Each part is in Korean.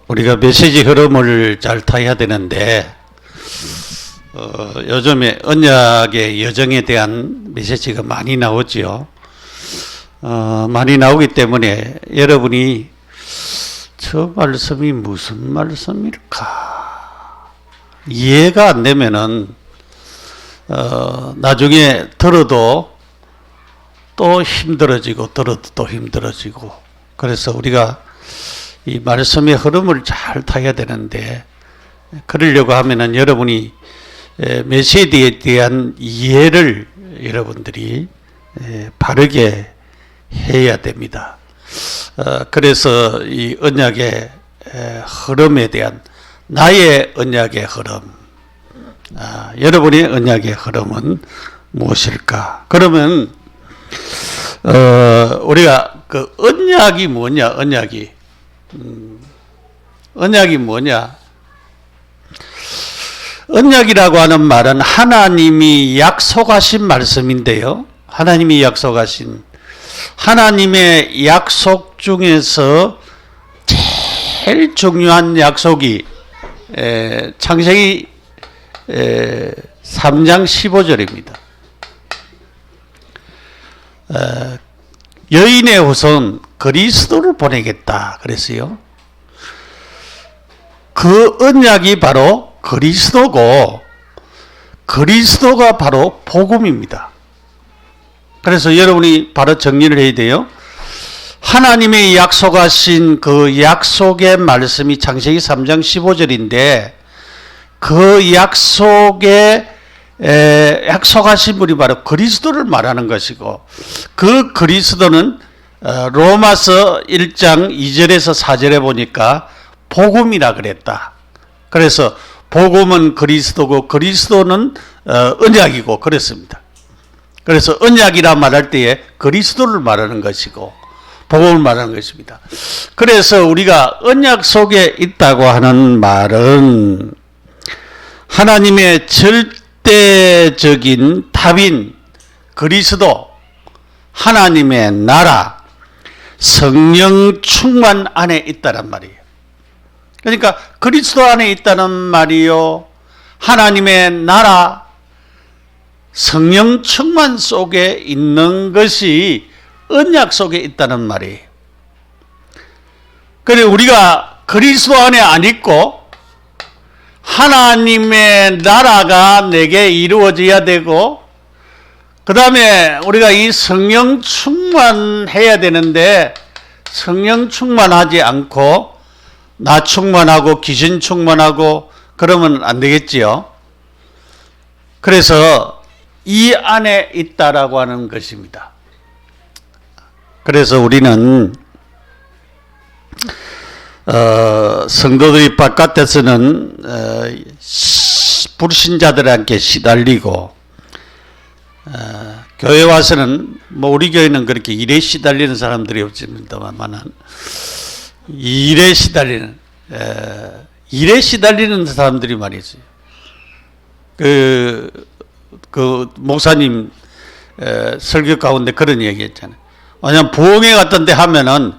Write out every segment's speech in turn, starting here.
우리가 메시지 흐름을 잘 타야 되는데 요즘에 언약의 여정에 대한 메시지가 많이 나오지요. 많이 나오기 때문에 여러분이 저 말씀이 무슨 말씀일까 이해가 안 되면은 나중에 들어도 또 힘들어지고 들어도 또 힘들어지고, 그래서 우리가 이 말씀의 흐름을 잘 타야 되는데, 그러려고 하면은 여러분이 메시지에 대한 이해를 여러분들이 바르게 해야 됩니다. 그래서 이 언약의 흐름에 대한 나의 언약의 흐름, 여러분의 언약의 흐름은 무엇일까? 그러면 우리가 그 언약이 뭐냐? 언약이 뭐냐? 언약이라고 하는 말은 하나님이 약속하신 말씀인데요. 하나님이 약속하신 하나님의 약속 중에서 제일 중요한 약속이 창세기 3장 15절입니다. 여인의 후손 그리스도를 보내겠다 그랬어요. 그 언약이 바로 그리스도고, 그리스도가 바로 복음입니다. 그래서 여러분이 바로 정리를 해야 돼요. 하나님의 약속하신 그 약속의 말씀이 창세기 3장 15절인데, 그 약속하신 분이 바로 그리스도를 말하는 것이고, 그 그리스도는 로마서 1장 2절에서 4절에 보니까 복음이라 그랬다. 그래서 복음은 그리스도고 그리스도는 언약이고 그랬습니다. 그래서 언약이라 말할 때에 그리스도를 말하는 것이고 복음을 말하는 것입니다. 그래서 우리가 언약 속에 있다고 하는 말은 하나님의 절대적인 답인 그리스도, 하나님의 나라, 성령 충만 안에 있다란 말이에요. 그러니까 그리스도 안에 있다는 말이요, 하나님의 나라, 성령 충만 속에 있는 것이 언약 속에 있다는 말이에요. 그래 우리가 그리스도 안에 안 있고 하나님의 나라가 내게 이루어져야 되고, 그 다음에 우리가 이 성령 충만해야 되는데 성령 충만하지 않고 나 충만하고 귀신 충만하고 그러면 안 되겠지요. 그래서 이 안에 있다라고 하는 것입니다. 그래서 우리는 성도들이 바깥에서는 불신자들한테 시달리고, 교회 와서는 뭐 우리 교회는 그렇게 일에 시달리는 사람들이 없습니다만 일에 시달리는 사람들이 많이 있어요. 그 목사님 설교 가운데 그런 얘기 했잖아요. 왜냐면 부흥회 같은 데 하면은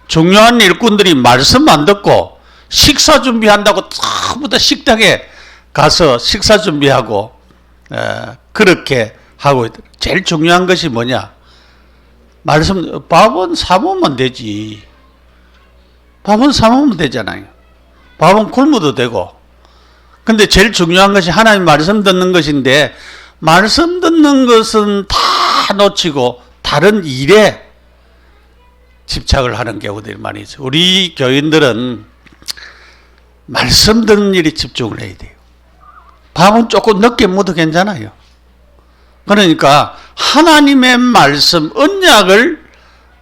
중요한 일꾼들이 말씀 안 듣고 식사 준비한다고 처음부터 식당에 가서 식사 준비하고 그렇게 하고 있더라고요. 제일 중요한 것이 뭐냐? 말씀, 밥은 사먹으면 되지. 밥은 사먹으면 되잖아요. 밥은 굶어도 되고. 근데 제일 중요한 것이 하나님 말씀 듣는 것인데, 말씀 듣는 것은 다 놓치고 다른 일에 집착을 하는 경우들이 많이 있어요. 우리 교인들은 말씀 듣는 일에 집중을 해야 돼요. 밥은 조금 늦게 먹어도 괜찮아요. 그러니까 하나님의 말씀, 언약을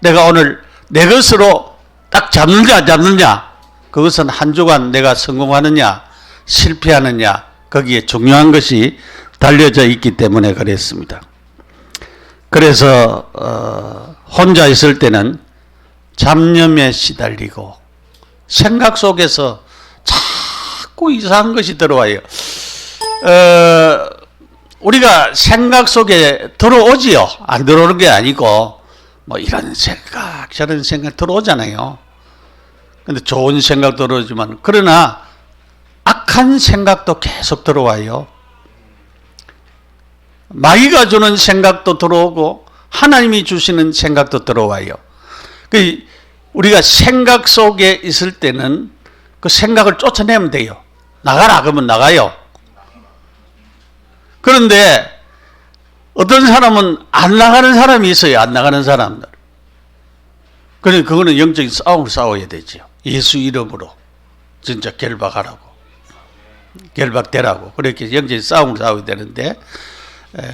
내가 오늘 내 것으로 딱 잡느냐 안 잡느냐, 그것은 한 주간 내가 성공하느냐 실패하느냐, 거기에 중요한 것이 달려져 있기 때문에 그랬습니다. 그래서 혼자 있을 때는 잡념에 시달리고 생각 속에서 자꾸 이상한 것이 들어와요. 우리가 생각 속에 들어오지요. 안 들어오는 게 아니고 뭐 이런 생각 저런 생각 들어오잖아요. 근데 좋은 생각도 들어오지만, 그러나 악한 생각도 계속 들어와요. 마귀가 주는 생각도 들어오고 하나님이 주시는 생각도 들어와요. 우리가 생각 속에 있을 때는 그 생각을 쫓아내면 돼요. 나가라 그러면 나가요. 그런데 어떤 사람은 안 나가는 사람이 있어요. 안 나가는 사람들. 그러니까 그거는 영적인 싸움을 싸워야 되죠. 예수 이름으로 진짜 결박하라고, 결박되라고. 그렇게 영적인 싸움을 싸워야 되는데,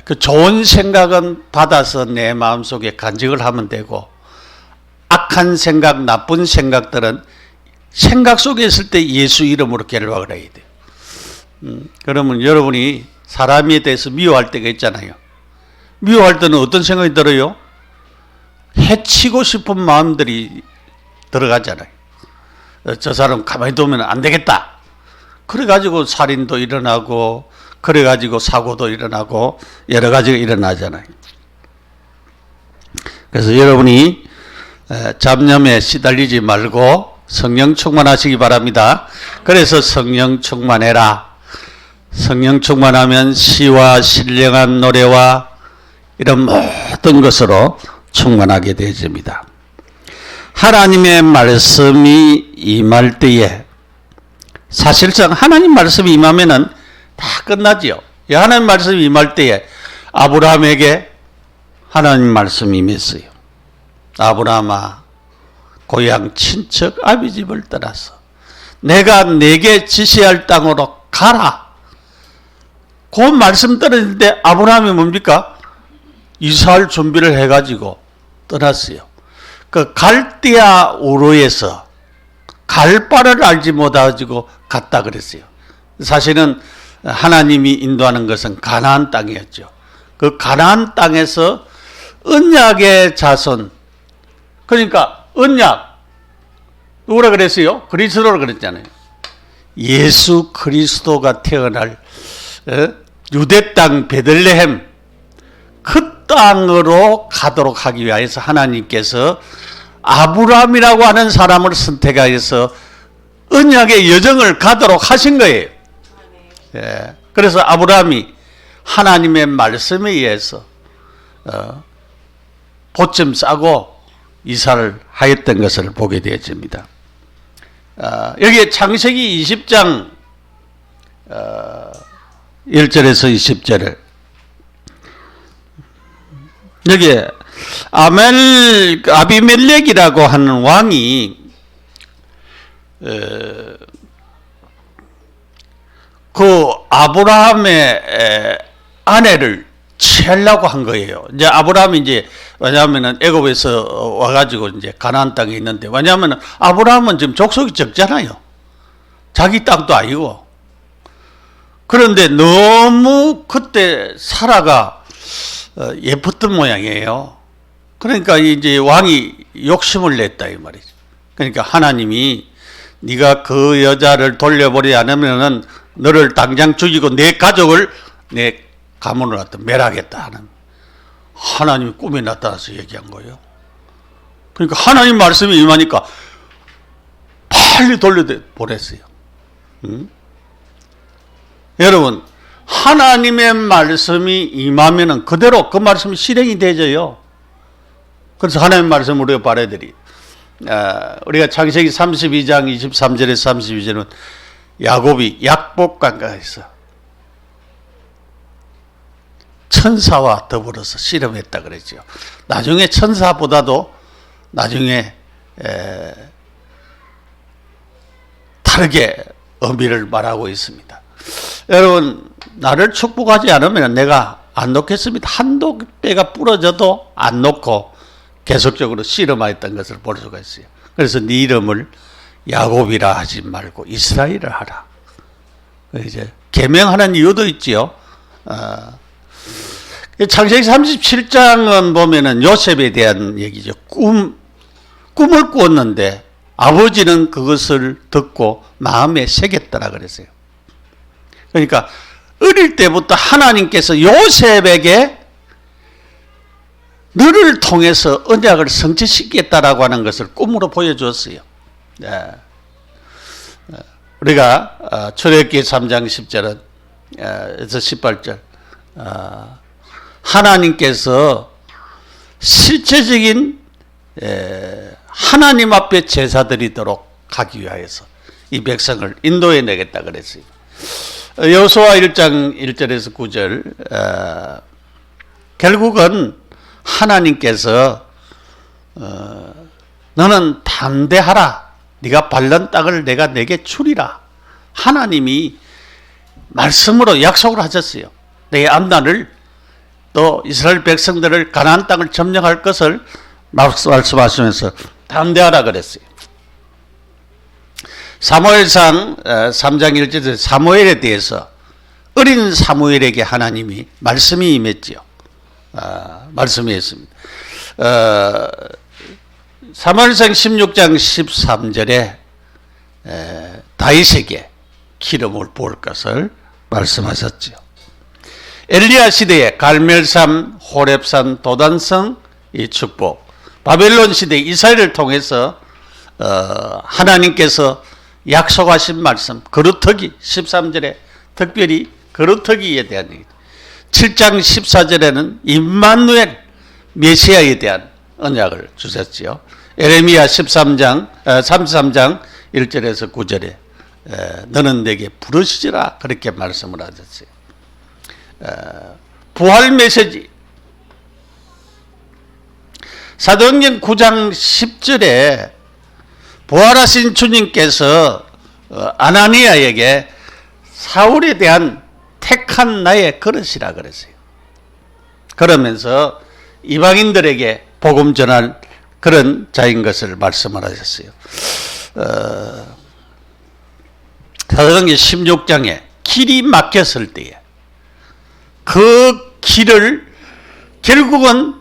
그 좋은 생각은 받아서 내 마음속에 간직을 하면 되고, 악한 생각, 나쁜 생각들은 생각 속에 있을 때 예수 이름으로 결박을 해야 돼요. 그러면 여러분이 사람에 대해서 미워할 때가 있잖아요. 미워할 때는 어떤 생각이 들어요? 해치고 싶은 마음들이 들어가잖아요. 저 사람 가만히 두면 안 되겠다. 그래가지고 살인도 일어나고, 그래가지고 사고도 일어나고, 여러 가지가 일어나잖아요. 그래서 여러분이 잡념에 시달리지 말고 성령 충만하시기 바랍니다. 그래서 성령 충만해라. 성령 충만하면 시와 신령한 노래와 이런 모든 것으로 충만하게 되어집니다. 하나님의 말씀이 임할 때에, 사실상 하나님 말씀이 임하면은 다 끝나지요. 하나님 말씀이 임할 때에 아브라함에게 하나님 말씀이 임했어요. 아브라함아, 고향 친척 아비 집을 떠나서 내가 내게 지시할 땅으로 가라. 그 말씀 떨어지는데 아브라함이 뭡니까? 이사할 준비를 해가지고 떠났어요. 그 갈대아 우르에서 갈 바를 알지 못하고 갔다 그랬어요. 사실은 하나님이 인도하는 것은 가나안 땅이었죠. 그 가나안 땅에서 언약의 자손, 그러니까 언약, 누구라 그랬어요? 그리스도라 그랬잖아요. 예수 그리스도가 태어날 유대 땅 베들레헴, 그 땅으로 가도록 하기 위해서 하나님께서 아브라함이라고 하는 사람을 선택하여서 언약의 여정을 가도록 하신 거예요. 예. 그래서 아브라함이 하나님의 말씀에 의해서 보침 싸고 이사를 하였던 것을 보게 되어집니다. 여기에 창세기 20장 1절에서 20절을, 여기에 아비멜렉이라고 하는 왕이 그 아브라함의 아내를 취하려고 한 거예요. 이제 아브라함이 이제, 왜냐하면은 애굽에서 와가지고 이제 가나안 땅에 있는데, 왜냐하면은 아브라함은 지금 족속이 적잖아요. 자기 땅도 아니고. 그런데 너무 그때 사라가 예뻤던 모양이에요. 그러니까 이제 왕이 욕심을 냈다 이 말이죠. 그러니까 하나님이 네가 그 여자를 돌려보지 않으면은 너를 당장 죽이고 내 가족을 내 가문으로 갖다 멸하겠다 하는, 하나님이 꿈에 나타나서 얘기한 거예요. 그러니까 하나님 말씀이 임하니까 빨리 돌려보냈어요. 여러분, 하나님의 말씀이 임하면은 그대로 그 말씀이 실행이 되져요. 그래서 하나님의 말씀을 우리가 바라들이, 우리가 창세기 32장 23절에서 32절은 야곱이 약복강가에서 천사와 더불어서 씨름했다 그랬죠. 나중에 천사보다도 나중에 다르게 의미를 말하고 있습니다. 여러분, 나를 축복하지 않으면 내가 안 놓겠습니다. 한도 배가 부러져도 안 놓고 계속적으로 씨름하였던 것을 볼 수가 있어요. 그래서 네 이름을 야곱이라 하지 말고 이스라엘을 하라. 이제 계명하는 이유도 있지요. 창세기 37장은 보면은 요셉에 대한 얘기죠. 꿈을 꾸었는데 아버지는 그것을 듣고 마음에 새겼더라 그랬어요. 그러니까 어릴 때부터 하나님께서 요셉에게 너를 통해서 언약을 성취시키겠다라고 하는 것을 꿈으로 보여주었어요. 네. 우리가 출애굽기 3장 10절은 에서 18절 하나님께서 실체적인 하나님 앞에 제사드리도록 하기 위하여서 이 백성을 인도해 내겠다 그랬어요. 여호수아 1장 1절에서 9절 결국은 하나님께서 너는 담대하라, 네가 밟는 땅을 내가 내게 주리라. 하나님이 말씀으로 약속을 하셨어요. 내 앞날을 또 이스라엘 백성들을 가나안 땅을 점령할 것을 말씀하시면서 담대하라 그랬어요. 사무엘상 3장 1절에 사무엘에 대해서 어린 사무엘에게 하나님이 말씀이 임했지요. 말씀이 있습니다. 사무엘상 16장 13절에 다윗에게 기름을 부을 것을 말씀하셨지요. 엘리야 시대에 갈멜산, 호렙산, 도단성 이 축복, 바벨론 시대 이스라엘을 통해서 하나님께서 약속하신 말씀, 거루터기 13절에 특별히 거루터기에 대한 얘기, 7장 14절에는 임마누엘 메시아에 대한 언약을 주셨지요. 에레미야 33장 1절에서 9절에 너는 내게 부르시리라 그렇게 말씀을 하셨어요. 부활 메시지 사도행전 9장 10절에 부활하신 주님께서 아나니아에게 사울에 대한 택한 나의 그릇이라 그랬어요. 그러면서 이방인들에게 복음 전할 그런 자인 것을 말씀을 하셨어요. 사도행전 16장에 길이 막혔을 때에 그 길을 결국은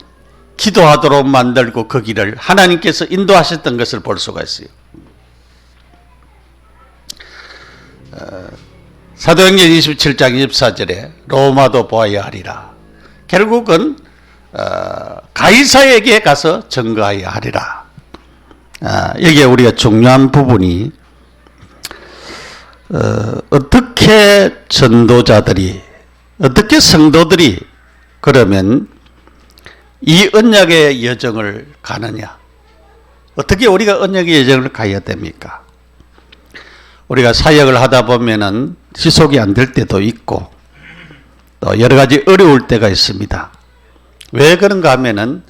기도하도록 만들고 그 길을 하나님께서 인도하셨던 것을 볼 수가 있어요. 사도행전 27장 24절에 로마도 보아야 하리라. 결국은 가이사에게 가서 증거하여야 하리라. 여기에 우리가 중요한 부분이 어떻게 전도자들이, 어떻게 성도들이 그러면 이 언약의 여정을 가느냐? 어떻게 우리가 언약의 여정을 가야 됩니까? 우리가 사역을 하다 보면은 지속이 안 될 때도 있고 또 여러 가지 어려울 때가 있습니다. 왜 그런가 하면은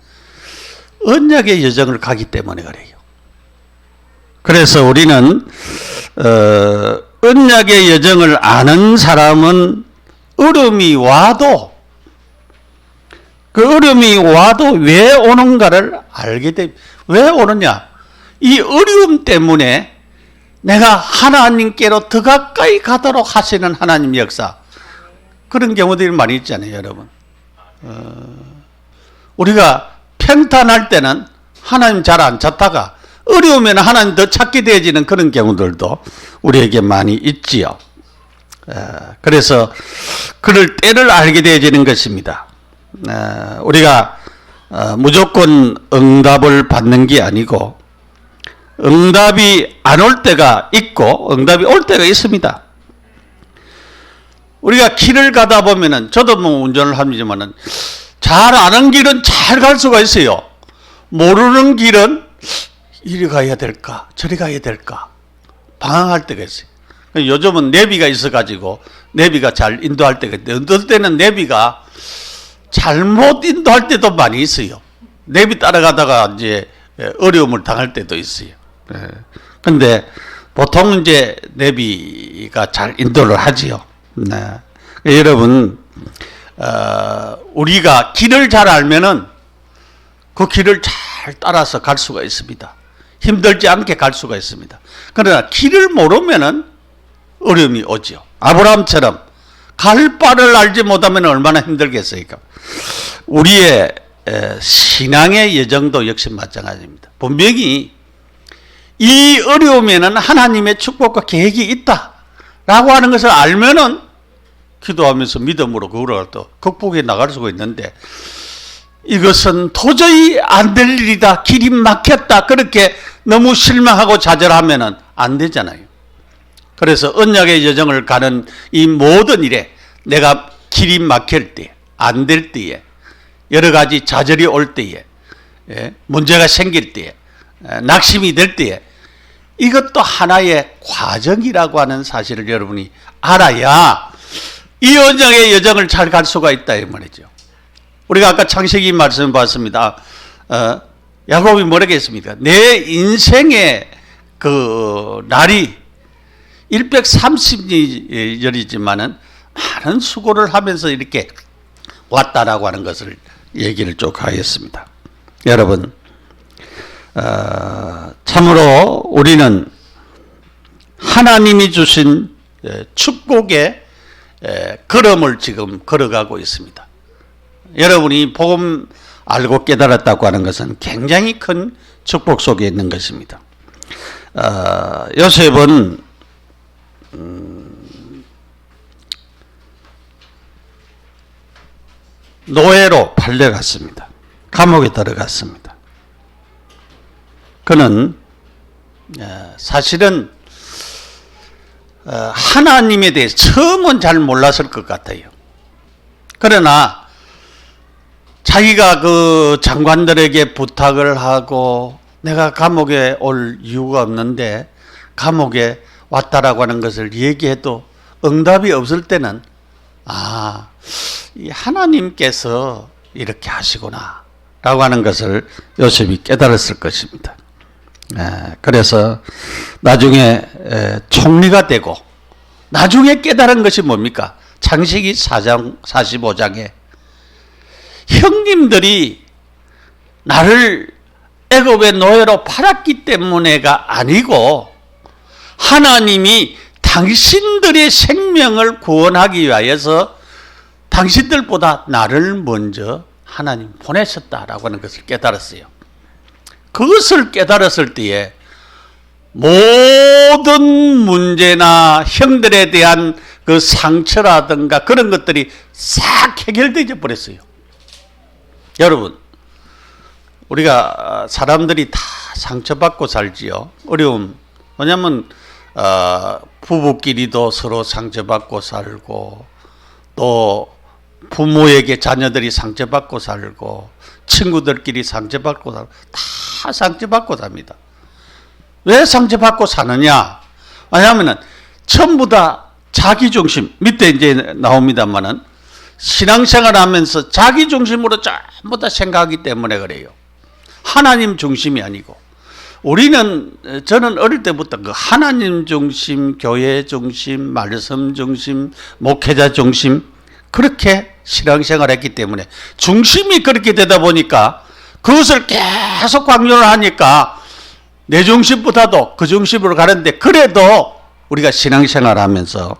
언약의 여정을 가기 때문에 그래요. 그래서 우리는 언약의 여정을 아는 사람은 어려움이 와도 그 어려움이 와도 왜 오는가를 알게 됩니다. 왜 오느냐? 이 어려움 때문에 내가 하나님께로 더 가까이 가도록 하시는 하나님 역사, 그런 경우들이 많이 있잖아요, 여러분. 우리가 평탄할 때는 하나님 잘 안 찾다가 어려우면 하나님 더 찾게 되어지는 그런 경우들도 우리에게 많이 있지요. 그래서 그럴 때를 알게 되어지는 것입니다. 우리가 무조건 응답을 받는 게 아니고 응답이 안 올 때가 있고 응답이 올 때가 있습니다. 우리가 길을 가다 보면은, 저도 뭐 운전을 합니다만은 잘 아는 길은 잘 갈 수가 있어요. 모르는 길은 이리 가야 될까 저리 가야 될까 방황할 때가 있어요. 요즘은 내비가 있어가지고 내비가 잘 인도할 때가 있는데 어떨 때는 내비가 잘못 인도할 때도 많이 있어요. 내비 따라가다가 이제 어려움을 당할 때도 있어요. 근데 보통 이제 내비가 잘 인도를 하지요. 여러분, 우리가 길을 잘 알면은 그 길을 잘 따라서 갈 수가 있습니다. 힘들지 않게 갈 수가 있습니다. 그러나 길을 모르면은 어려움이 오죠. 아브라함처럼 갈 바를 알지 못하면 얼마나 힘들겠습니까? 우리의 신앙의 여정도 역시 마찬가지입니다. 분명히 이 어려움에는 하나님의 축복과 계획이 있다라고 하는 것을 알면은 기도하면서 믿음으로 그걸 또 극복해 나갈 수가 있는데, 이것은 도저히 안 될 일이다, 길이 막혔다, 그렇게 너무 실망하고 좌절하면은 안 되잖아요. 그래서 언약의 여정을 가는 이 모든 일에 내가 길이 막힐 때, 안 될 때에, 여러 가지 좌절이 올 때에, 문제가 생길 때에, 낙심이 될 때에, 이것도 하나의 과정이라고 하는 사실을 여러분이 알아야 이 언약의 여정을 잘 갈 수가 있다 이 말이죠. 우리가 아까 창세기 말씀 봤습니다. 야곱이 뭐라고 했습니까? 내 인생의 그 날이 130년이지만은 많은 수고를 하면서 이렇게 왔다라고 하는 것을 얘기를 쭉 하겠습니다. 여러분, 참으로 우리는 하나님이 주신 축복의 걸음을 지금 걸어가고 있습니다. 여러분이 복음 알고 깨달았다고 하는 것은 굉장히 큰 축복 속에 있는 것입니다. 요셉은 노예로 팔려갔습니다. 감옥에 들어갔습니다. 그는 사실은 하나님에 대해서 처음은 잘 몰랐을 것 같아요. 그러나 자기가 그 장관들에게 부탁을 하고 내가 감옥에 올 이유가 없는데 감옥에 왔다라고 하는 것을 얘기해도 응답이 없을 때는 이 하나님께서 이렇게 하시구나 라고 하는 것을 요셉이 깨달았을 것입니다. 그래서 나중에 총리가 되고 나중에 깨달은 것이 뭡니까? 창세기 4장 45장에 형님들이 나를 애굽의 노예로 팔았기 때문에가 아니고 하나님이 당신들의 생명을 구원하기 위하여서 당신들보다 나를 먼저 하나님 보내셨다라고 하는 것을 깨달았어요. 그것을 깨달았을 때에 모든 문제나 형들에 대한 그 상처라든가 그런 것들이 싹 해결되어 버렸어요. 여러분, 우리가 사람들이 다 상처받고 살지요. 어려움. 왜냐하면 부부끼리도 서로 상처받고 살고 또 부모에게 자녀들이 상처받고 살고 친구들끼리 상처받고 살고 다 상처받고 삽니다. 왜 상처받고 사느냐? 왜냐하면 전부 다 자기중심, 밑에 이제 나옵니다만은 신앙생활 하면서 자기중심으로 전부 다 생각하기 때문에 그래요. 하나님 중심이 아니고. 저는 어릴 때부터 그 하나님 중심, 교회 중심, 말씀 중심, 목회자 중심, 그렇게 신앙생활 했기 때문에 중심이 그렇게 되다 보니까 그것을 계속 강조를 하니까 내 중심보다도 그 중심으로 가는데 그래도 우리가 신앙생활 하면서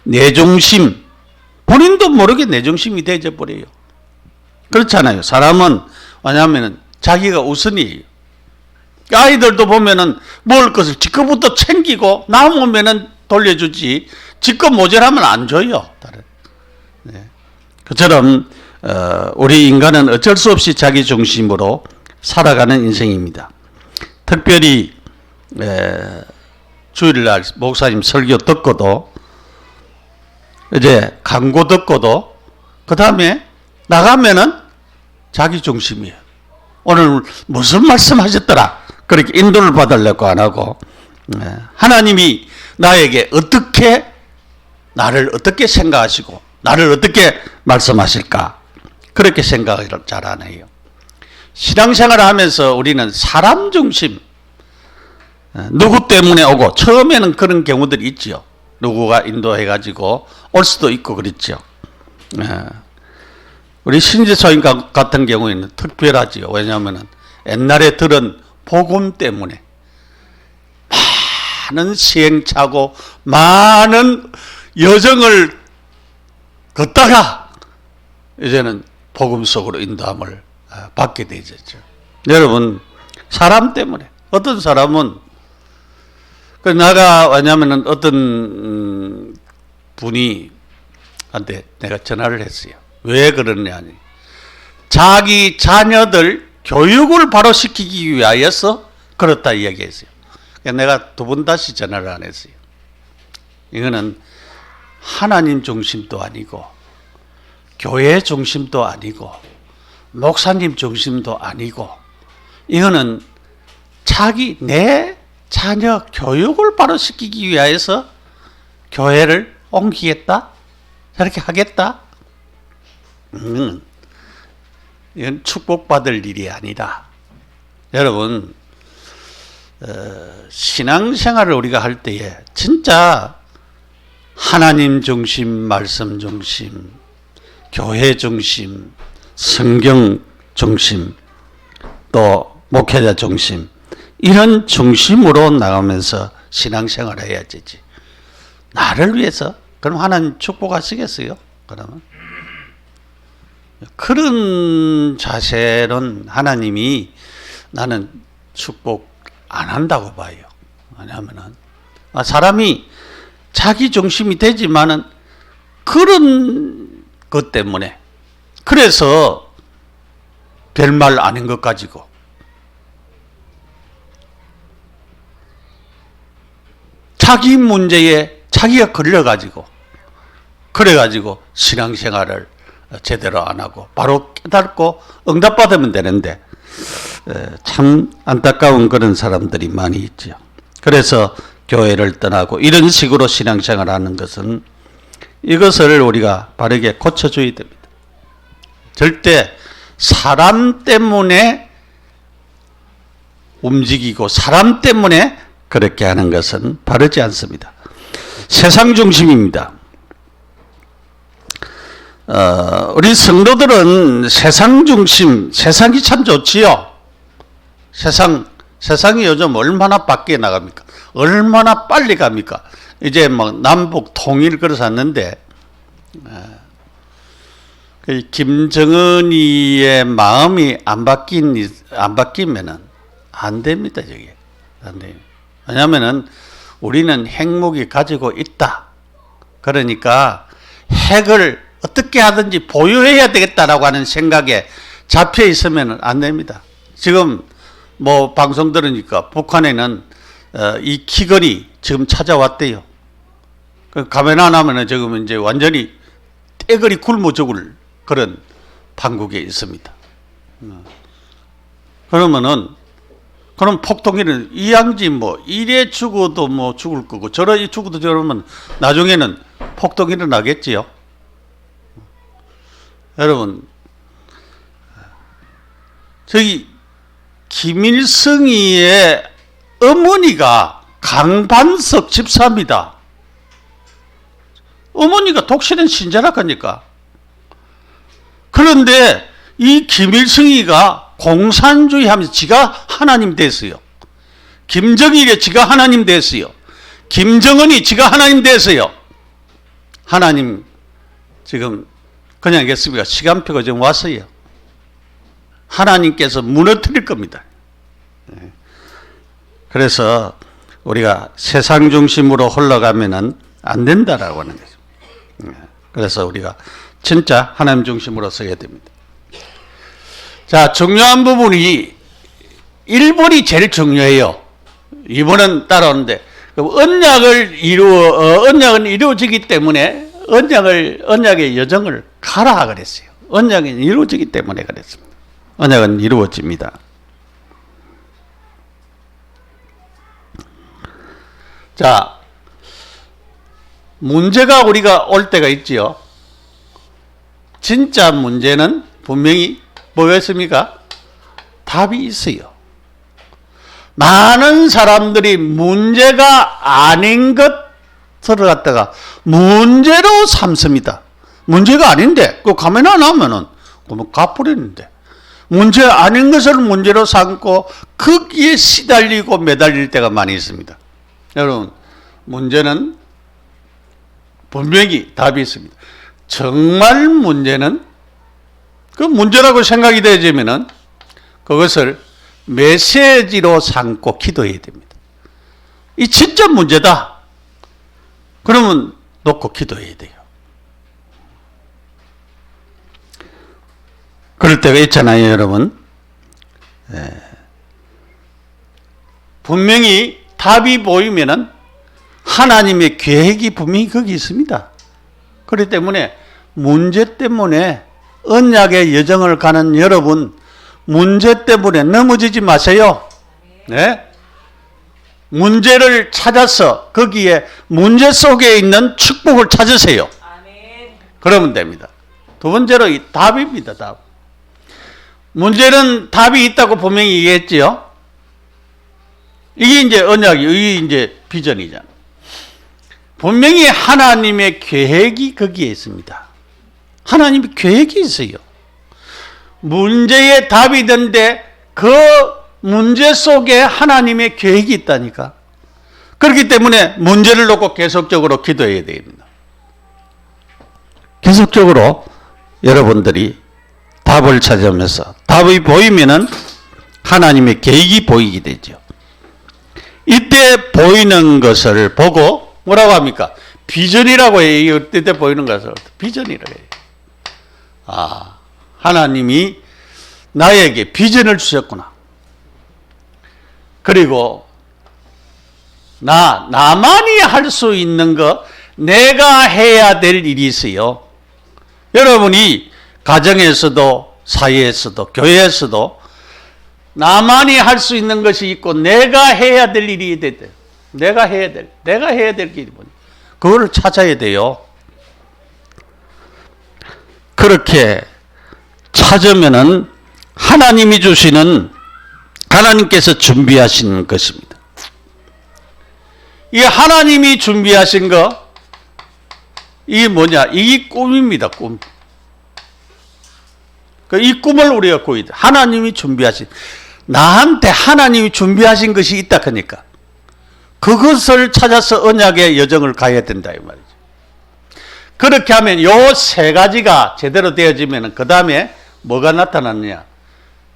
내 중심, 본인도 모르게 내 중심이 되어 버려요. 그렇잖아요. 사람은 왜냐하면 자기가 우선이에요. 아이들도 보면은 먹을 것을 지금부터 챙기고 남으면은 돌려주지 지금 모자라면 안 줘요. 그처럼 우리 인간은 어쩔 수 없이 자기 중심으로 살아가는 인생입니다. 특별히 주일날 목사님 설교 듣고도 이제 광고 듣고도 그 다음에 나가면은 자기 중심이에요. 오늘 무슨 말씀하셨더라? 그렇게 인도를 받으려고 안 하고 하나님이 나에게 나를 어떻게 생각하시고 나를 어떻게 말씀하실까? 그렇게 생각을 잘 안 해요. 신앙생활을 하면서 우리는 사람 중심, 누구 때문에 오고 처음에는 그런 경우들이 있죠. 누구가 인도해가지고 올 수도 있고 그렇죠. 우리 신지소인 같은 경우에는 특별하지요. 왜냐하면 옛날에 들은 복음 때문에 많은 시행착오, 많은 여정을 걷다가 이제는 복음 속으로 인도함을 받게 되죠. 여러분, 사람 때문에 어떤 사람은 왜냐하면 어떤 분이 한테 내가 전화를 했어요. 왜 그러냐니 자기 자녀들 교육을 바로 시키기 위하여서 그렇다 이야기했어요. 내가 두 번 다시 전화를 안 했어요. 이거는 하나님 중심도 아니고 교회 중심도 아니고 목사님 중심도 아니고 이거는 내 자녀 교육을 바로 시키기 위해서 교회를 옮기겠다? 저렇게 하겠다? 이건 축복받을 일이 아니다. 여러분, 신앙생활을 우리가 할 때에 진짜 하나님 중심, 말씀 중심, 교회 중심, 성경 중심, 또 목회자 중심, 이런 중심으로 나가면서 신앙생활을 해야 되지. 나를 위해서? 그럼 하나님 축복하시겠어요? 그러면? 그런 자세는 하나님이 나는 축복 안 한다고 봐요. 왜냐하면 사람이 자기 중심이 되지만은 그런 것 때문에 그래서 별말 아닌 것 가지고 자기 문제에 자기가 걸려가지고 그래가지고 신앙생활을 제대로 안 하고 바로 깨닫고 응답받으면 되는데 참 안타까운 그런 사람들이 많이 있죠. 그래서 교회를 떠나고 이런 식으로 신앙생활을 하는 것은 이것을 우리가 바르게 고쳐줘야 됩니다. 절대 사람 때문에 움직이고 사람 때문에 그렇게 하는 것은 바르지 않습니다. 세상 중심입니다. 우리 성도들은 세상 중심, 세상이 참 좋지요. 세상이 요즘 얼마나 밖에 나갑니까? 얼마나 빨리 갑니까? 이제 막 남북 통일 그러셨는데, 김정은이의 마음이 안 바뀌면은 안 됩니다, 저게. 안 돼요. 왜냐면은 우리는 핵무기 가지고 있다. 그러니까 핵을 어떻게 하든지 보유해야 되겠다라고 하는 생각에 잡혀 있으면 안 됩니다. 지금 뭐 방송 들으니까 북한에는 이 키건이 지금 찾아왔대요. 가면 안 하면은 지금 이제 완전히 떼거리 굶어 죽을 그런 판국에 있습니다. 그럼 폭동이는 이양지 뭐 이래 죽어도 뭐 죽을 거고 저래 죽어도 저러면 나중에는 폭동이 일어나겠지요. 여러분, 저기 김일성이의 어머니가 강반석 집사입니다. 어머니가 독실한 신자라니까. 그런데 이 김일성이가 공산주의 하면서 지가 하나님 됐어요. 김정일이 지가 하나님 됐어요. 김정은이 지가 하나님 됐어요. 하나님 지금 그냥 있겠습니까? 시간표가 지금 왔어요. 하나님께서 무너뜨릴 겁니다. 그래서 우리가 세상 중심으로 흘러가면은 안 된다라고 하는 거죠. 그래서 우리가 진짜 하나님 중심으로 서야 됩니다. 자, 중요한 부분이 1번이 제일 중요해요. 2번은 따라오는데 언약은 이루어지기 때문에 언약의 여정을 가라 그랬어요. 언약은 이루어지기 때문에 그랬습니다. 언약은 이루어집니다. 자, 문제가 우리가 올 때가 있지요. 진짜 문제는 분명히 뭐였습니까? 답이 있어요. 많은 사람들이 문제가 아닌 것들을 갖다가 문제로 삼습니다. 문제가 아닌데, 그거 가면 안 하면은, 그러면 갚으려는데. 문제 아닌 것을 문제로 삼고, 거기에 시달리고 매달릴 때가 많이 있습니다. 여러분, 문제는 분명히 답이 있습니다. 정말 문제는, 그 문제라고 생각이 되지면은, 그것을 메시지로 삼고 기도해야 됩니다. 이 진짜 문제다. 그러면 놓고 기도해야 돼요. 그럴 때가 있잖아요, 여러분. 분명히 답이 보이면은 하나님의 계획이 분명히 거기 있습니다. 그렇기 때문에 문제 때문에 언약의 여정을 가는 여러분, 문제 때문에 넘어지지 마세요. 네? 문제를 찾아서 거기에 문제 속에 있는 축복을 찾으세요. 그러면 됩니다. 두 번째로 이 답입니다. 답. 문제는 답이 있다고 분명히 얘기했지요. 이게 이제 언약이, 이게 이제 비전이잖아. 분명히 하나님의 계획이 거기에 있습니다. 하나님의 계획이 있어요. 문제의 답이 있는데 그 문제 속에 하나님의 계획이 있다니까. 그렇기 때문에 문제를 놓고 계속적으로 기도해야 됩니다. 계속적으로 여러분들이 답을 찾으면서 답이 보이면은 하나님의 계획이 보이게 되죠. 이때 보이는 것을 보고 뭐라고 합니까? 비전이라고 해요. 이때 보이는 것을 비전이라고 해요. 아, 하나님이 나에게 비전을 주셨구나. 그리고 나만이 할 수 있는 거, 내가 해야 될 일이 있어요. 여러분이 가정에서도 사회에서도 교회에서도 나만이 할 수 있는 것이 있고 내가 해야 될 일이 있대. 내가 해야 될 길이 뭐냐. 그걸 찾아야 돼요. 그렇게 찾으면은 하나님이 주시는, 하나님께서 준비하신 것입니다. 이 하나님이 준비하신 거, 이게 뭐냐? 이 꿈입니다. 꿈. 이 꿈을 우리가 꾸야 돼. 하나님이 준비하신, 나한테 하나님이 준비하신 것이 있다 하니까 그것을 찾아서 언약의 여정을 가야 된다 이 말이죠. 그렇게 하면 요 세 가지가 제대로 되어지면 그 다음에 뭐가 나타나느냐?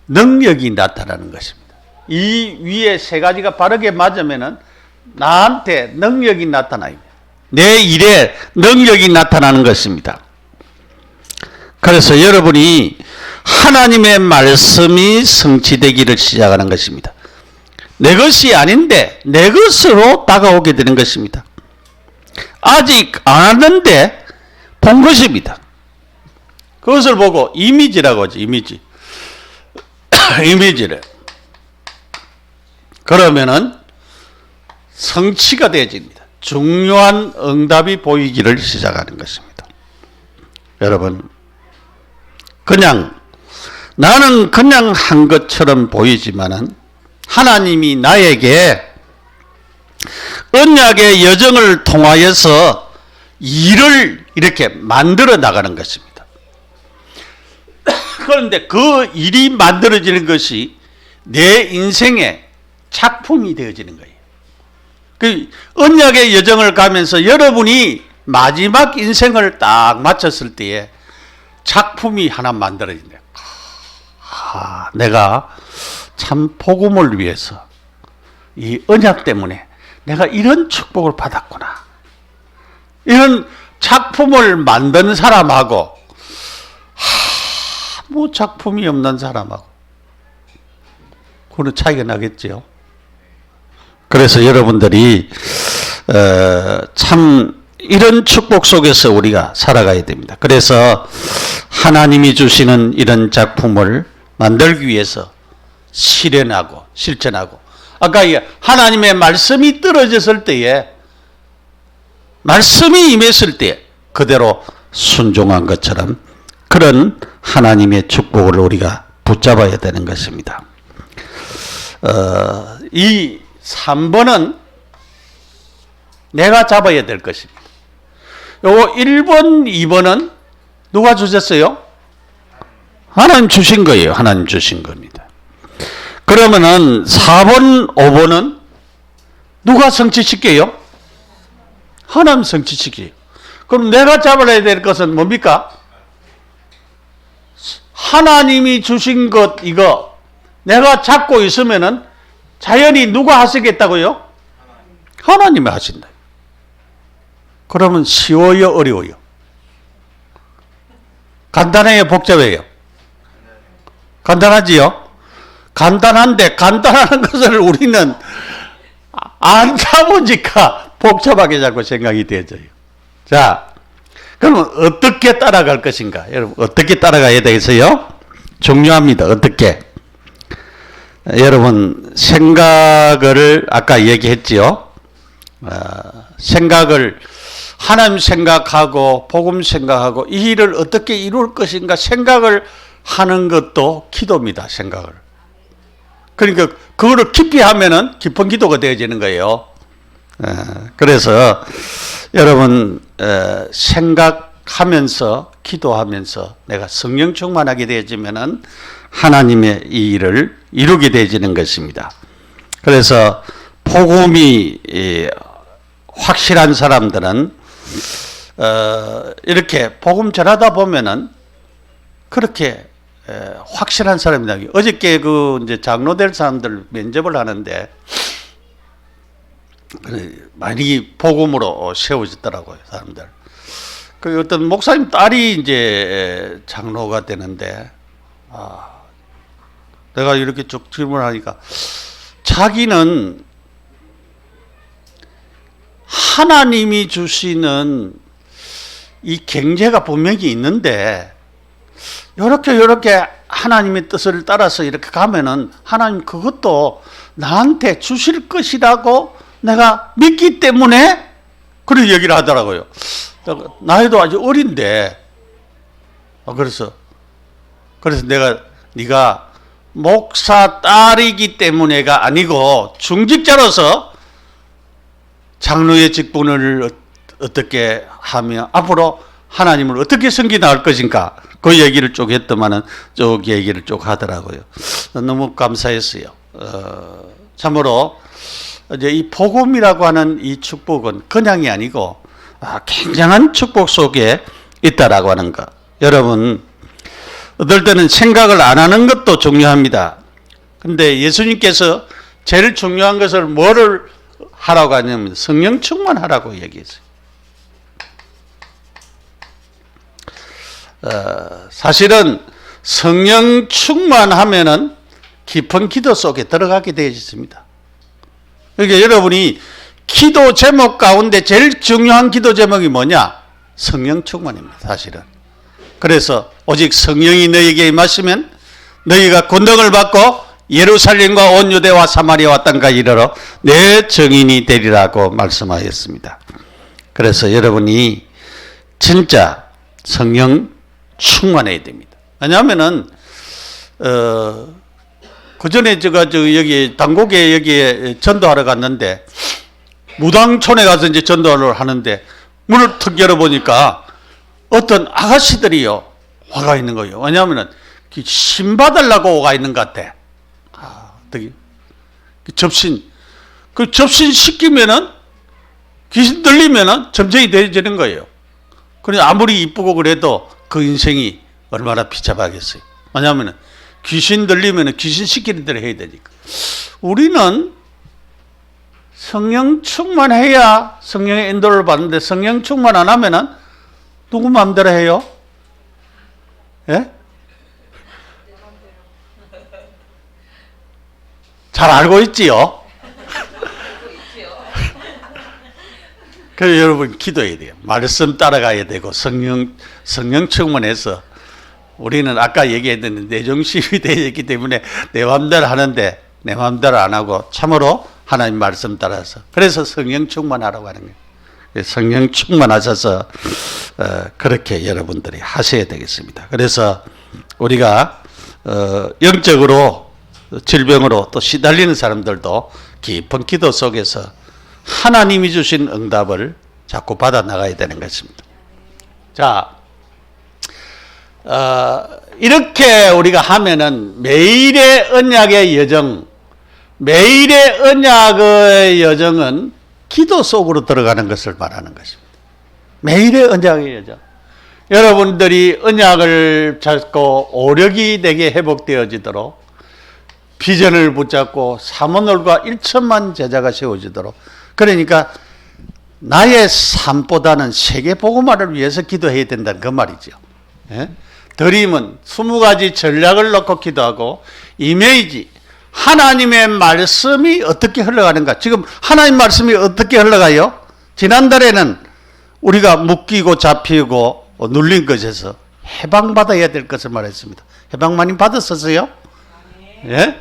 능력이 나타나는 것입니다. 이 위에 세 가지가 바르게 맞으면은 나한테 능력이 나타나요. 내 일에 능력이 나타나는 것입니다. 그래서 여러분이 하나님의 말씀이 성취되기를 시작하는 것입니다. 내 것이 아닌데 내 것으로 다가오게 되는 것입니다. 아직 안 왔는데 본 것입니다. 그것을 보고 이미지라고 하죠. 이미지. 이미지를. 그러면은 성취가 되어집니다. 중요한 응답이 보이기를 시작하는 것입니다. 여러분, 나는 그냥 한 것처럼 보이지만은 하나님이 나에게 언약의 여정을 통하여서 일을 이렇게 만들어 나가는 것입니다. 그런데 그 일이 만들어지는 것이 내 인생의 작품이 되어지는 거예요. 그 언약의 여정을 가면서 여러분이 마지막 인생을 딱 마쳤을 때에 작품이 하나 만들어진다. 내가 참 복음을 위해서 이 언약 때문에 내가 이런 축복을 받았구나. 이런 작품을 만든 사람하고 뭐 작품이 없는 사람하고 그런 차이가 나겠죠. 그래서 여러분들이 참 이런 축복 속에서 우리가 살아가야 됩니다. 그래서 하나님이 주시는 이런 작품을 만들기 위해서 실현하고 실천하고, 아까 하나님의 말씀이 떨어졌을 때에, 말씀이 임했을 때 그대로 순종한 것처럼 그런 하나님의 축복을 우리가 붙잡아야 되는 것입니다. 이 3번은 내가 잡아야 될 것입니다. 요거 1번, 2번은 누가 주셨어요? 하나님 주신 거예요. 하나님 주신 겁니다. 그러면은 4번, 5번은 누가 성취시켜요? 하나님 성취시켜요. 그럼 내가 잡아야 될 것은 뭡니까? 하나님이 주신 것, 이거 내가 잡고 있으면은 자연히 누가 하시겠다고요? 하나님이 하신다. 그러면 쉬워요, 어려워요? 간단해요, 복잡해요? 간단하지요? 간단한데 간단한 것을 우리는 안 잡으니까 복잡하게 자꾸 생각이 되어져요. 자, 그러면 어떻게 따라갈 것인가? 여러분, 어떻게 따라가야 되겠어요? 중요합니다. 어떻게? 여러분, 생각을 아까 얘기했지요. 생각을 하나님 생각하고 복음 생각하고 이 일을 어떻게 이룰 것인가 생각을 하는 것도 기도입니다. 생각을. 그러니까 그거를 깊이 하면은 깊은 기도가 되어지는 거예요. 그래서 여러분 생각하면서 기도하면서 내가 성령 충만하게 되어지면은 하나님의 이 일을 이루게 되어지는 것입니다. 그래서 복음이 확실한 사람들은 이렇게 복음 전하다 보면은 그렇게 확실한 사람이다. 어저께 그 이제 장로될 사람들 면접을 하는데 많이 복음으로 세워졌더라고요, 사람들. 그 어떤 목사님 딸이 이제 장로가 되는데, 내가 이렇게 쭉 질문하니까 자기는 하나님이 주시는 이 경제가 분명히 있는데 요렇게 하나님의 뜻을 따라서 이렇게 가면은 하나님 그것도 나한테 주실 것이라고 내가 믿기 때문에 그런 얘기를 하더라고요. 나이도 아주 어린데 그래서 네가 목사 딸이기 때문에가 아니고 중직자로서 장로의 직분을 어떻게 하며 앞으로 하나님을 어떻게 섬기 나갈 것인가 그 얘기를 쭉 했더만은 쭉 얘기를 쭉 하더라고요. 너무 감사했어요. 참으로 이제 이 복음이라고 하는 이 축복은 그냥이 아니고 굉장한 축복 속에 있다라고 하는 것. 여러분 어떨 때는 생각을 안 하는 것도 중요합니다. 근데 예수님께서 제일 중요한 것을 뭐를 하라고 하냐면 성령 충만하라고 얘기했어요. 사실은 성령 충만하면은 깊은 기도 속에 들어가게 되어 있습니다. 그러니까 여러분이 기도 제목 가운데 제일 중요한 기도 제목이 뭐냐? 성령 충만입니다. 사실은. 그래서 오직 성령이 너희에게 임하시면 너희가 권능을 받고 예루살렘과 온 유대와 사마리아와 땅까지 이르러 내 증인이 되리라고 말씀하였습니다. 그래서 여러분이 진짜 성령 충만해야 됩니다. 왜냐하면은 그 전에 제가 여기 당곡에 여기에 전도하러 갔는데 무당촌에 가서 이제 전도를 하는데 문을 턱 열어보니까 어떤 아가씨들이요 와가 있는 거예요. 왜냐하면은 신 받으려고 와 있는 것 같아. 되게 접신 그 접신 시키면은 귀신 들리면은 점쟁이 되어지는 거예요. 그래 아무리 이쁘고 그래도 그 인생이 얼마나 비참하겠어요. 왜냐하면은 귀신 들리면은 귀신 시키는 대로 해야 되니까. 우리는 성령 충만해야 성령의 인도를 받는데 성령 충만 안 하면은 누구 마음대로 해요? 예? 잘 알고 있지요? 그래서 여러분 기도해야 돼요. 말씀 따라가야 되고 성령 충만해서 우리는 아까 얘기했는데 내 중심이 되어 있기 때문에 내 마음대로 하는데 내 마음대로 안 하고 참으로 하나님 말씀 따라서 그래서 성령 충만하라고 하는 거예요. 성령 충만하셔서 그렇게 여러분들이 하셔야 되겠습니다. 그래서 우리가 영적으로 질병으로 또 시달리는 사람들도 깊은 기도 속에서 하나님이 주신 응답을 자꾸 받아 나가야 되는 것입니다. 자, 이렇게 우리가 하면은 매일의 언약의 여정, 매일의 언약의 여정은 기도 속으로 들어가는 것을 말하는 것입니다. 매일의 언약의 여정. 여러분들이 언약을 잡고 오력이 되게 회복되어지도록 비전을 붙잡고 사모놀과 1천만 제자가 세워지도록 그러니까 나의 삶보다는 세계 복음화를 위해서 기도해야 된다는 그 말이죠. 예? 드림은 20가지 전략을 놓고 기도하고 이미지 하나님의 말씀이 어떻게 흘러가는가. 지금 하나님 말씀이 어떻게 흘러가요? 지난달에는 우리가 묶이고 잡히고 눌린 것에서 해방받아야 될 것을 말했습니다. 해방 많이 받았었어요? 예?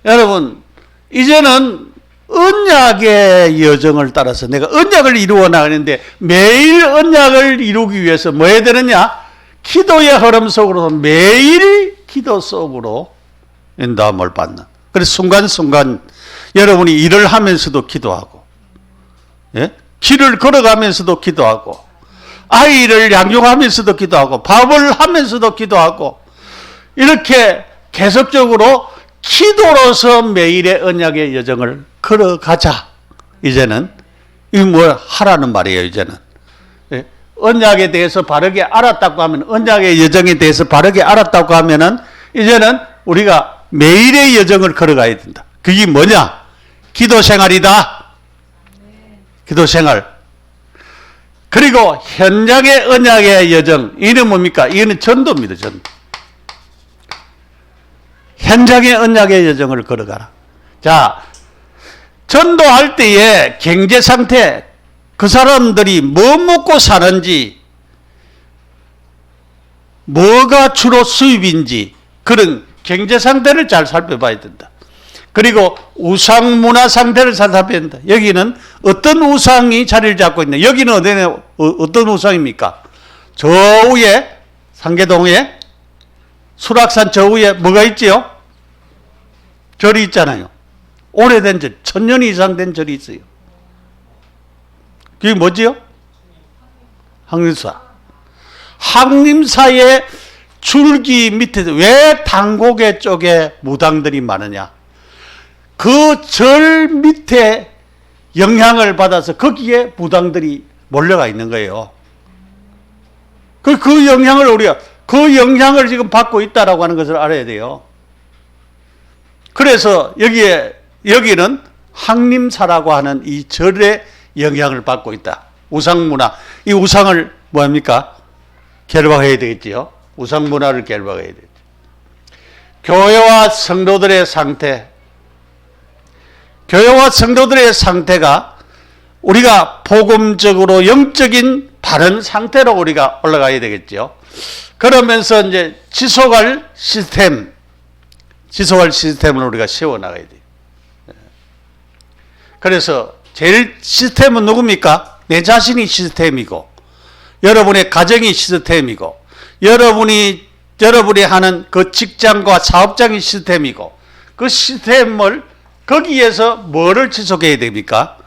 여러분, 이제는 언약의 여정을 따라서 내가 언약을 이루어 나가는데 매일 언약을 이루기 위해서 뭐 해야 되느냐? 기도의 흐름 속으로 매일 기도 속으로 인도함을 받는. 그래서 순간순간 여러분이 일을 하면서도 기도하고, 예? 길을 걸어가면서도 기도하고, 아이를 양육하면서도 기도하고, 밥을 하면서도 기도하고, 이렇게 계속적으로 기도로서 매일의 언약의 여정을 걸어가자. 이제는 이게 뭘 하라는 말이에요. 이제는 예? 언약에 대해서 바르게 알았다고 하면, 언약의 여정에 대해서 바르게 알았다고 하면은 이제는 우리가 매일의 여정을 걸어가야 된다. 그게 뭐냐? 기도 생활이다. 기도 생활. 그리고 현장의 언약의 여정. 이는 뭡니까? 이거는 전도입니다. 전도. 현장의 언약의 여정을 걸어가라. 자, 전도할 때의 경제 상태, 그 사람들이 뭐 먹고 사는지, 뭐가 주로 수입인지, 그런 경제 상태를 잘 살펴봐야 된다. 그리고 우상 문화 상태를 살펴야 된다. 여기는 어떤 우상이 자리를 잡고 있냐? 여기는 어떤 우상입니까? 저 위에, 상계동에, 수락산 저 위에 뭐가 있지요? 절이 있잖아요. 오래된 절, 1000년 이상 된 절이 있어요. 그게 뭐지요? 항림사. 항림사의 줄기 밑에 왜 당고개 쪽에 무당들이 많으냐? 그 절 밑에 영향을 받아서 거기에 무당들이 몰려가 있는 거예요. 그 영향을 우리가 그 영향을 지금 받고 있다라고 하는 것을 알아야 돼요. 그래서 여기는 항림사라고 하는 이 절의 영향을 받고 있다. 우상문화. 이 우상을 뭐합니까? 결박해야 되겠지요. 우상문화를 결박해야 되겠죠. 교회와 성도들의 상태. 교회와 성도들의 상태가 우리가 복음적으로 영적인 바른 상태로 우리가 올라가야 되겠죠. 그러면서 이제 지속할 시스템을 우리가 세워나가야 돼요. 그래서 제일 시스템은 누굽니까? 내 자신이 시스템이고, 여러분의 가정이 시스템이고, 여러분이 하는 그 직장과 사업장이 시스템이고, 그 시스템을 거기에서 뭐를 지속해야 됩니까?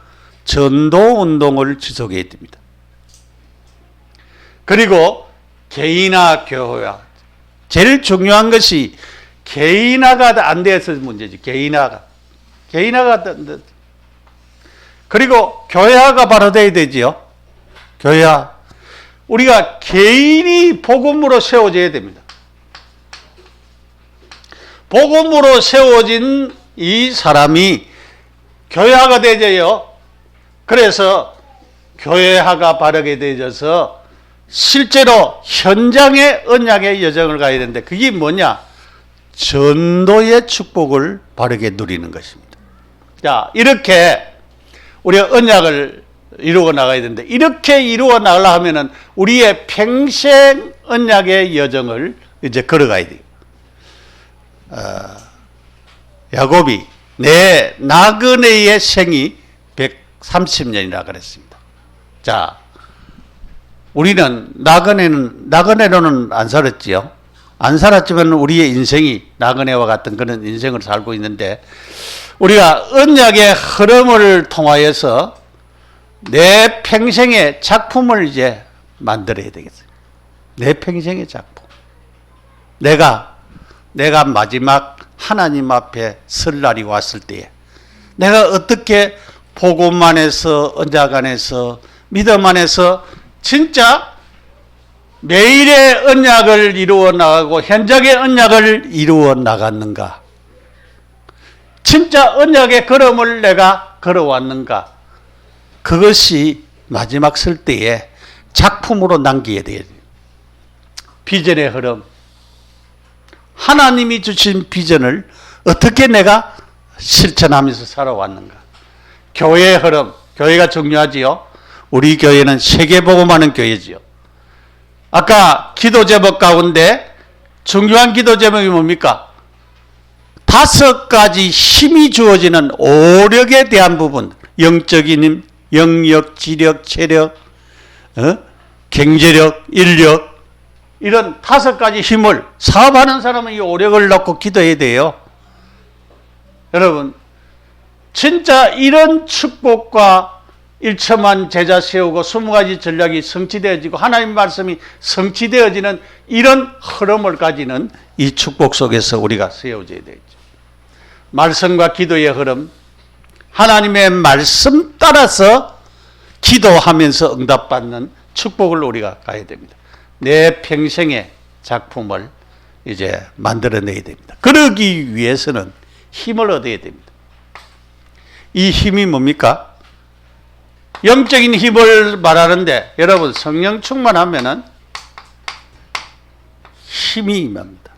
전도 운동을 지속해야 됩니다. 그리고 개인화 교회화. 제일 중요한 것이 개인화가 안 돼서 문제지. 개인화가 그리고 교회화가 바로 돼야 되지요. 교회화. 우리가 개인이 복음으로 세워져야 됩니다. 복음으로 세워진 이 사람이 교회화가 되져요. 그래서 교회화가 바르게 되져서 실제로 현장의 언약의 여정을 가야 되는데, 그게 뭐냐? 전도의 축복을 바르게 누리는 것입니다. 자, 이렇게 우리가 언약을 이루어 나가야 되는데, 이렇게 이루어 나가려 하면은 우리의 평생 언약의 여정을 이제 걸어가야 돼요. 야곱이 내 나그네의 생이 130년이라 그랬습니다. 자, 우리는 나그네로는 안 살았지요. 안 살았지만 우리의 인생이 나그네와 같은 그런 인생을 살고 있는데, 우리가 언약의 흐름을 통하여서 내 평생의 작품을 이제 만들어야 되겠어요. 내 평생의 작품. 내가 마지막 하나님 앞에 설 날이 왔을 때에 내가 어떻게 복음 안에서, 언약 안에서, 믿음 안에서 진짜 매일의 언약을 이루어 나가고 현장의 언약을 이루어 나갔는가? 진짜 언약의 걸음을 내가 걸어왔는가? 그것이 마지막 설 때에 작품으로 남기게 돼요. 비전의 흐름. 하나님이 주신 비전을 어떻게 내가 실천하면서 살아왔는가? 교회의 흐름. 교회가 중요하지요. 우리 교회는 세계복음하는 교회지요. 아까 기도 제목 가운데 중요한 기도 제목이 뭡니까? 5가지 힘이 주어지는 오력에 대한 부분, 영적인 힘, 영역, 지력, 체력, 경제력, 인력, 이런 5가지 힘을 사업하는 사람은 이 오력을 넣고 기도해야 돼요. 여러분, 진짜 이런 축복과 일처만 제자 세우고 20가지 전략이 성취되어지고 하나님 말씀이 성취되어지는 이런 흐름을 가지는 이 축복 속에서 우리가 세워져야 되죠. 말씀과 기도의 흐름, 하나님의 말씀 따라서 기도하면서 응답받는 축복을 우리가 가야 됩니다. 내 평생의 작품을 이제 만들어내야 됩니다. 그러기 위해서는 힘을 얻어야 됩니다. 이 힘이 뭡니까? 영적인 힘을 말하는데 여러분 성령 충만하면은 힘이 임합니다.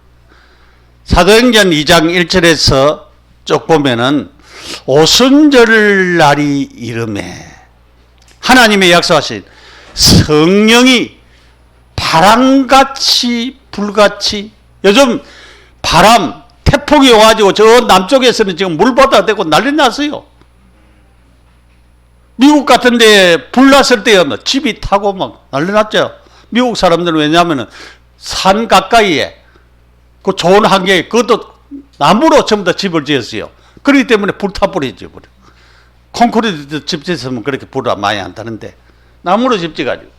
사도행전 2장 1절에서 쭉 보면은 오순절 날이 이름에 하나님의 약속하신 성령이 바람같이 불같이, 요즘 바람 태풍이 와가지고 저 남쪽에서는 지금 물바다 되고 난리 났어요. 미국 같은 데 불 났을 때 집이 타고 막 난리 났죠. 미국 사람들은 왜냐하면 산 가까이에 그 좋은 환경에 그것도 나무로 전부 다 집을 지었어요. 그렇기 때문에 불타버리죠. 콘크리트 집 짓으면 그렇게 불을 많이 안 타는데 나무로 집 지어가지고.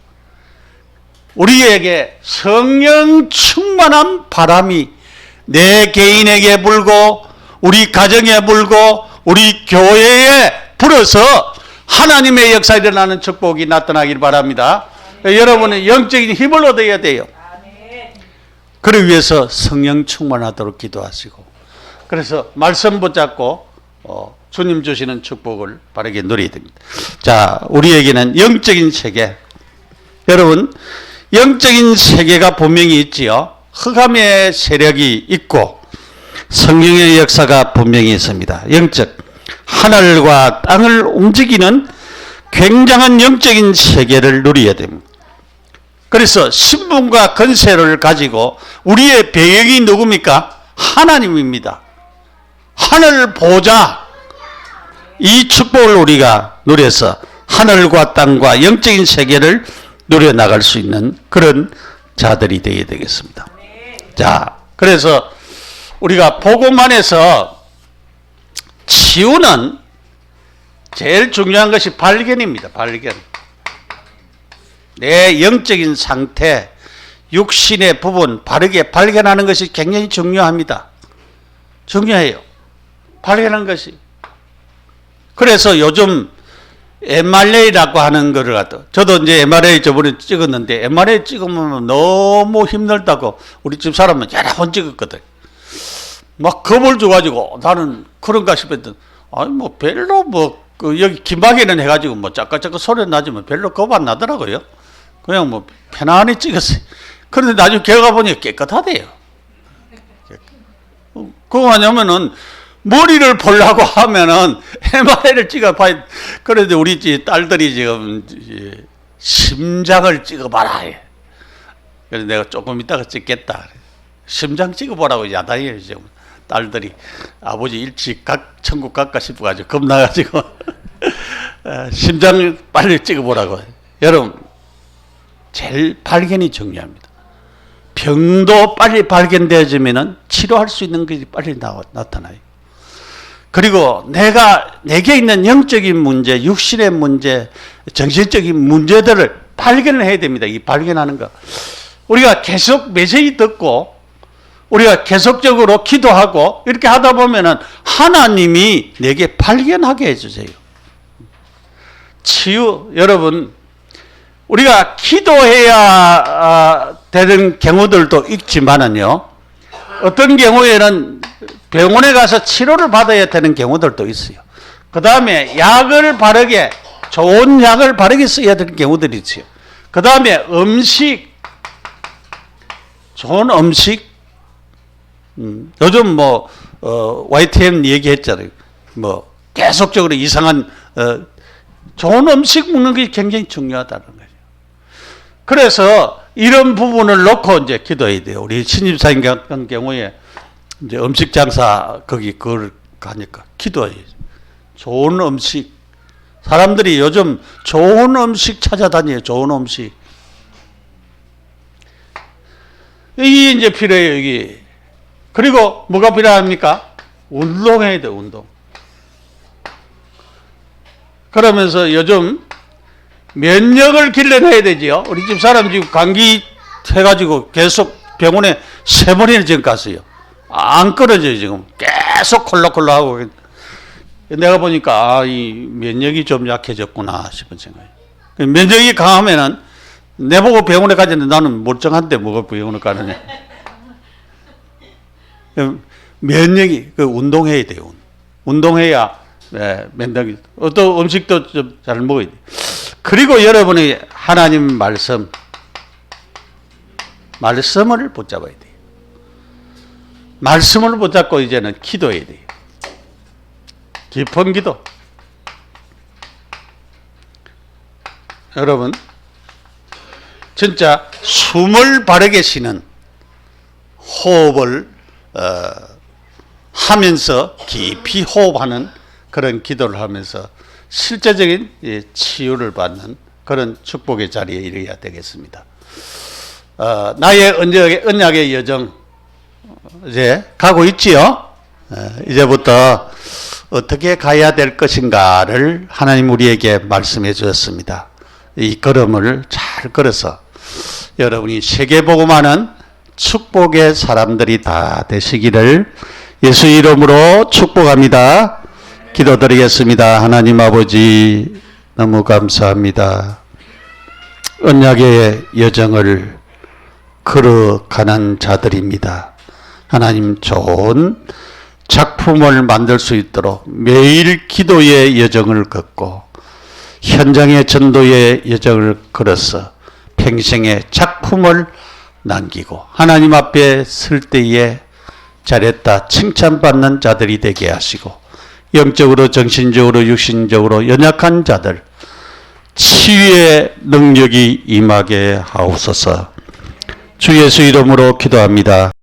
우리에게 성령 충만한 바람이 내 개인에게 불고 우리 가정에 불고 우리 교회에 불어서 하나님의 역사 일어나는 축복이 나타나길 바랍니다. 여러분은 영적인 힘을 얻어야 돼요. 그러기 위해서 성령 충만하도록 기도하시고, 그래서 말씀 붙잡고 주님 주시는 축복을 바르게 누려야 됩니다. 자, 우리에게는 영적인 세계, 여러분 영적인 세계가 분명히 있지요. 흑암의 세력이 있고 성령의 역사가 분명히 있습니다. 영적 하늘과 땅을 움직이는 굉장한 영적인 세계를 누려야 됩니다. 그래서 신분과 권세를 가지고 우리의 배경이 누굽니까? 하나님입니다. 하늘 보좌, 이 축복을 우리가 누려서 하늘과 땅과 영적인 세계를 누려나갈 수 있는 그런 자들이 되어야 되겠습니다. 자, 그래서 우리가 복음 안에서 치유는 제일 중요한 것이 발견입니다. 발견. 내 영적인 상태, 육신의 부분 바르게 발견하는 것이 굉장히 중요합니다. 중요해요. 발견하는 것이. 그래서 요즘 MRA라고 하는 거를 갖다, 저도 이제 MRA 저번에 찍었는데 MRA 찍으면 너무 힘들다고 우리 집 사람은 여러 번 찍었거든. 막 겁을 줘가지고 나는 그런가 싶었던, 아니 뭐 별로 여기 김박에는 해가지고 뭐 짜까짜까 소리 나지만 별로 겁 안 나더라고요. 그냥 뭐 편안히 찍었어요. 그런데 나중에 결과 보니까 깨끗하대요. 그거 하냐면은 머리를 보려고 하면은 MRI를 찍어봐야. 그런데 우리 딸들이 지금 심장을 찍어봐라. 그래서 내가 조금 이따가 찍겠다. 심장 찍어보라고 야단이에요. 지금 딸들이 아버지 일찍 천국 갈까 싶어가지고 겁나가지고 심장 빨리 찍어보라고. 여러분, 제일 발견이 중요합니다. 병도 빨리 발견되어지면 치료할 수 있는 것이 빨리 나타나요. 그리고 내게 있는 영적인 문제, 육신의 문제, 정신적인 문제들을 발견을 해야 됩니다. 이 발견하는 거. 우리가 계속 메시지 듣고 우리가 계속적으로 기도하고 이렇게 하다 보면은 하나님이 내게 발견하게 해주세요. 치유, 여러분, 우리가 기도해야 되는 경우들도 있지만은요, 어떤 경우에는 병원에 가서 치료를 받아야 되는 경우들도 있어요. 그 다음에 약을 바르게, 좋은 약을 바르게 써야 되는 경우들이 있어요. 그 다음에 음식, 좋은 음식, 요즘 YTN 얘기했잖아요. 계속적으로 이상한 좋은 음식 먹는 게 굉장히 중요하다는 거죠. 그래서 이런 부분을 놓고 이제 기도해야 돼요. 우리 신입사님 같은 경우에 이제 음식 장사 그걸 가니까 기도해요. 좋은 음식. 사람들이 요즘 좋은 음식 찾아다녀요. 좋은 음식. 이게 이제 필요해요. 이게. 그리고 뭐가 필요합니까? 운동해야 돼. 운동. 그러면서 요즘 면역을 길러내야 되지요. 우리 집 사람 지금 감기 해가지고 계속 병원에 3번이나 지금 갔어요. 안 끊어져요. 지금 계속 콜록콜록하고. 내가 보니까 이 면역이 좀 약해졌구나 싶은 생각이에요. 면역이 강하면은 내보고 병원에 가는데 나는 멀쩡한데 뭐가 병원에 가느냐. 면역이 운동해야 돼요. 운동해야 면역이. 어떤 음식도 좀 잘 먹어야 돼. 그리고 여러분이 하나님 말씀을 붙잡아야 돼요. 말씀을 붙잡고 이제는 기도해야 돼요. 깊은 기도. 여러분, 진짜 숨을 바르게 쉬는 호흡을 하면서 깊이 호흡하는 그런 기도를 하면서 실제적인 치유를 받는 그런 축복의 자리에 이르러야 되겠습니다. 나의 언약의 여정 이제 가고 있지요. 이제부터 어떻게 가야 될 것인가를 하나님 우리에게 말씀해 주셨습니다. 이 걸음을 잘 걸어서 여러분이 세계복음하는 축복의 사람들이 다 되시기를 예수 이름으로 축복합니다. 기도드리겠습니다. 하나님 아버지 너무 감사합니다. 언약의 여정을 걸어가는 자들입니다. 하나님 좋은 작품을 만들 수 있도록 매일 기도의 여정을 걷고 현장의 전도의 여정을 걸어서 평생의 작품을 남기고 하나님 앞에 설 때에 잘했다 칭찬받는 자들이 되게 하시고 영적으로 정신적으로 육신적으로 연약한 자들 치유의 능력이 임하게 하옵소서. 주 예수 이름으로 기도합니다.